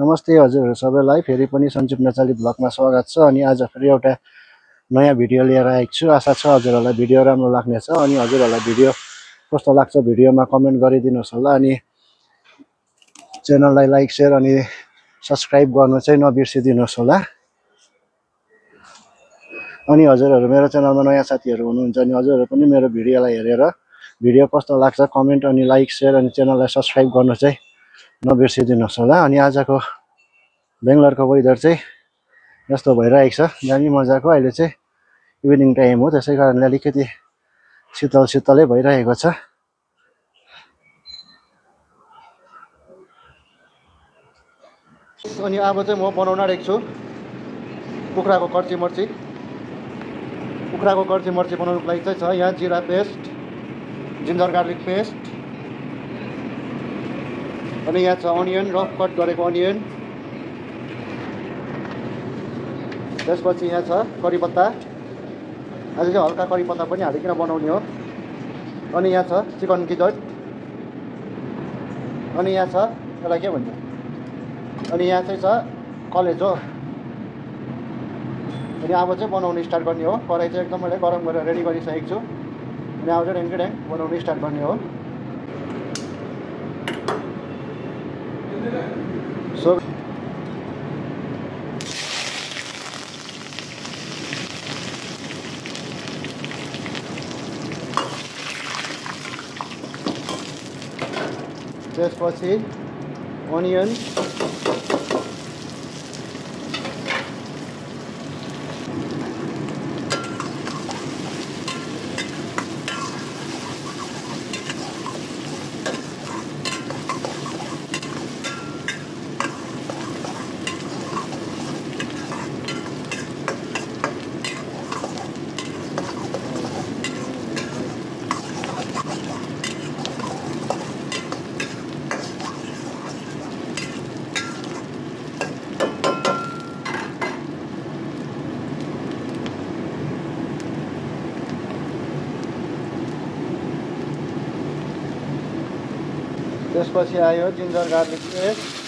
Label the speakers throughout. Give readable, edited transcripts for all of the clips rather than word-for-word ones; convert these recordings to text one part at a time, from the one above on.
Speaker 1: नमस्ते हजुरहरू सबैलाई फेरि पनि सञ्जीव नचाली ब्लगमा स्वागत छ। अनि आज फेरि एउटा नयाँ भिडियो लिएर आएको छु। आशा छ हजुरहरूलाई भिडियो राम्रो लाग्नेछ। अनि हजुरहरूलाई भिडियो कस्तो लाग्छ भिडियोमा कमेन्ट गरिदिनुहोस् होला। अनि च्यानललाई लाइक शेयर अनि सब्स्क्राइब गर्नु चाहिँ नबिर्सिदिनुहोस् होला। अनि हजुरहरू मेरो च्यानलमा नयाँ साथीहरू हुनुहुन्छ अनि हजुरहरू पनि मेरो भिडियोलाई हेरेर भिडियो कस्तो लाग्छ कमेन्ट अनि लाइक शेयर अनि च्यानललाई सब्स्क्राइब गर्नु चाहिँ नबिर्सिदिनुहोस् होला। अनि आजको बेङ्गलोरको वेदर चाहिँ यस्तो भइरहेको छ, दामी मजाको। अहिले चाहिँ इभिनिङ टाइम हो, त्यसै कारणले अलिकति शीतल शीतलै भइरहेको छ। अनि अब चाहिँ म बनाउन आँटेको छु कुखुराको कर्ची मर्ची। कुखुराको कर्ची मर्ची बनाउनुको लागि चाहिँ छ यहाँ जिरा पेस्ट, जिन्जर गार्लिक पेस्ट, अनि यहाँ छ अनियन, रफ कट गरेको अनियन। त्यसपछि यहाँ छ करी पत्ता, आज चाहिँ हल्का करी पत्ता पनि हालिकन बनाउने हो। अनि यहाँ छ चिकन गिजट, अनि यहाँ छ यसलाई के भन्छ, अनि यहाँ चाहिँ छ कलेजो। अनि अब चाहिँ बनाउनु स्टार्ट गर्ने हो। कराई चाहिँ एकदम मैले गरम गरेर रेडी गरिसकेको छु। अनि अब चाहिँ ढ्याङ बनाउनु स्टार्ट गर्ने हो। सो त्यसपछि अनियन, त्यसपछि आयो जिन्जर गार्लिक पेस्ट,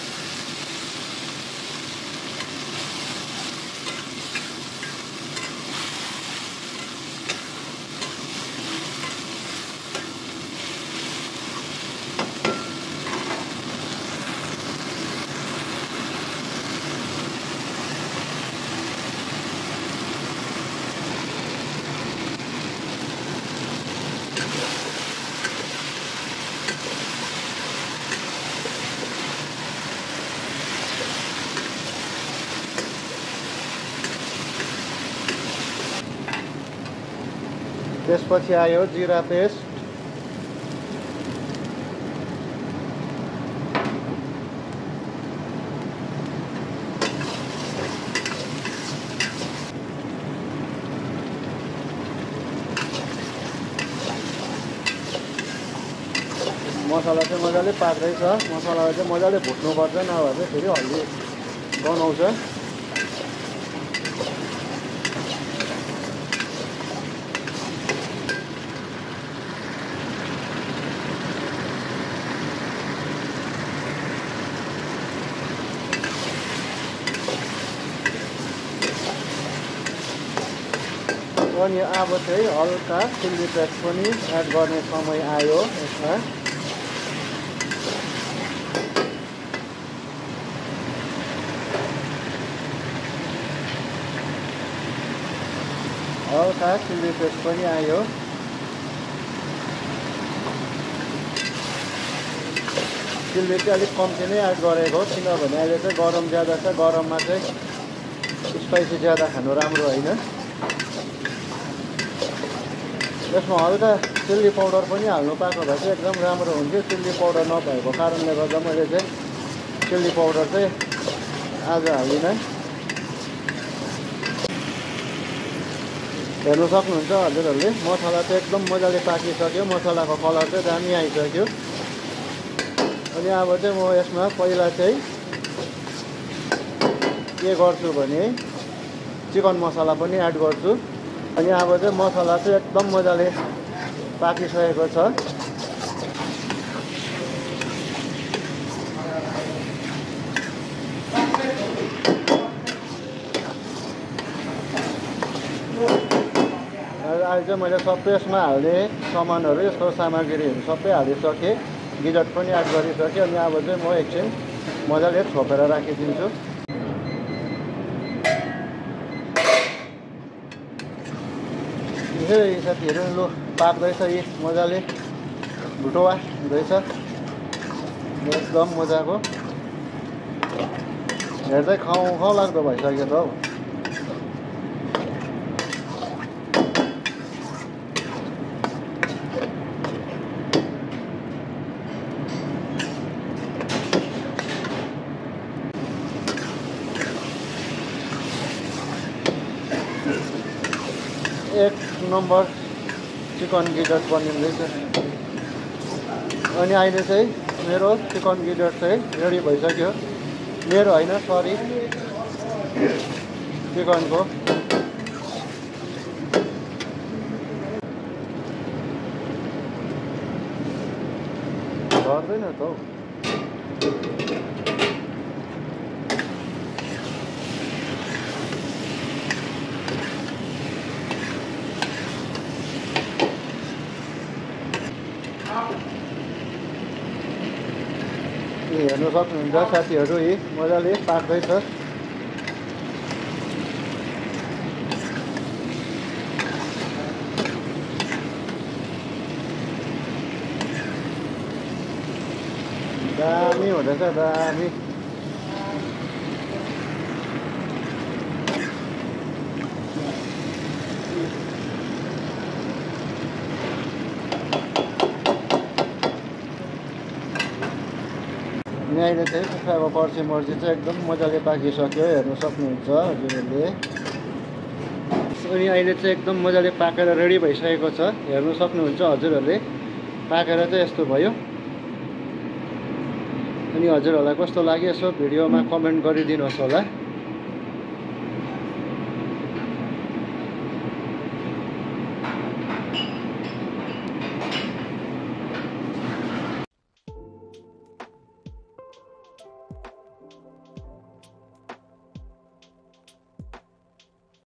Speaker 1: त्यसपछि आयो जिरा पेस्ट, मसला चाहिँ मजाले पाक्दैछ। मसलालाई चाहिँ मजाले भुट्नुपर्छ, नभए चाहिँ फेरि हल्दी बनाउँछ। अनि अब चाहिँ हल्का चिल्ली पेस्ट पनि एड गर्ने समय आयो यसमा। हल्का चिल्ली पेस्ट पनि आयो। चिल्ली चाहिँ अलिक कम्ती नै एड गरेको, किनभने अहिले चाहिँ गरम ज्यादा छ। गरममा चाहिँ स्पाइसी ज्यादा खानु राम्रो होइन। यसमा हल्का चिल्ली पाउडर पनि हाल्नु पाएको भए चाहिँ एकदम राम्रो हुन्थ्यो। चिल्ली पाउडर नभएको कारणले गर्दा मैले चाहिँ चिल्ली पाउडर चाहिँ आज हालिनँ। हेर्नु सक्नुहुन्छ हजुरहरूले, मसला चाहिँ एकदम मजाले पाकिसक्यो। मसलाको कलर चाहिँ दामी आइसक्यो। अनि अब चाहिँ म यसमा पहिला चाहिँ के गर्छु भने चिकन मसला पनि एड गर्छु। अनि अब चाहिँ मसला चाहिँ एकदम मजाले पाकिसकेको छ। अहिले चाहिँ मैले सबै यसमा हाल्ने सामानहरू यसको सामग्रीहरू सबै हालिसकेँ गिजट पनि एड गरिसकेँ अनि अब चाहिँ म एकछिन मजाले छोपेर राखिदिन्छु यी साथीहरू लु पाक्दैछ यी मजाले भुटुवा हुँदैछ एकदम मजाको हेर्दै खाउँ खाउँ लाग्दो भइसक्यो त हौ एक नम्बर चिकन गिजट बनिँदैछ अनि अहिले चाहिँ मेरो चिकन गिजट चाहिँ रेडी भइसक्यो मेरो होइन सरी चिकनको गर्दैन त हौ हेर्नु सक्नुहुन्छ साथीहरू यी मजाले पाक्दैछ दामी हुँदैछ दामी अनि अहिले चाहिँ कुखुराको पर्सी मर्ची चाहिँ एकदम मजाले पाकिसक्यो हेर्नु सक्नुहुन्छ हजुरहरूले अनि अहिले चाहिँ एकदम मजाले पाकेर रेडी भइसकेको छ हेर्नु सक्नुहुन्छ हजुरहरूले पाकेर चाहिँ यस्तो भयो अनि हजुरहरूलाई कस्तो लाग्यो यसो भिडियोमा कमेन्ट गरिदिनुहोस् होला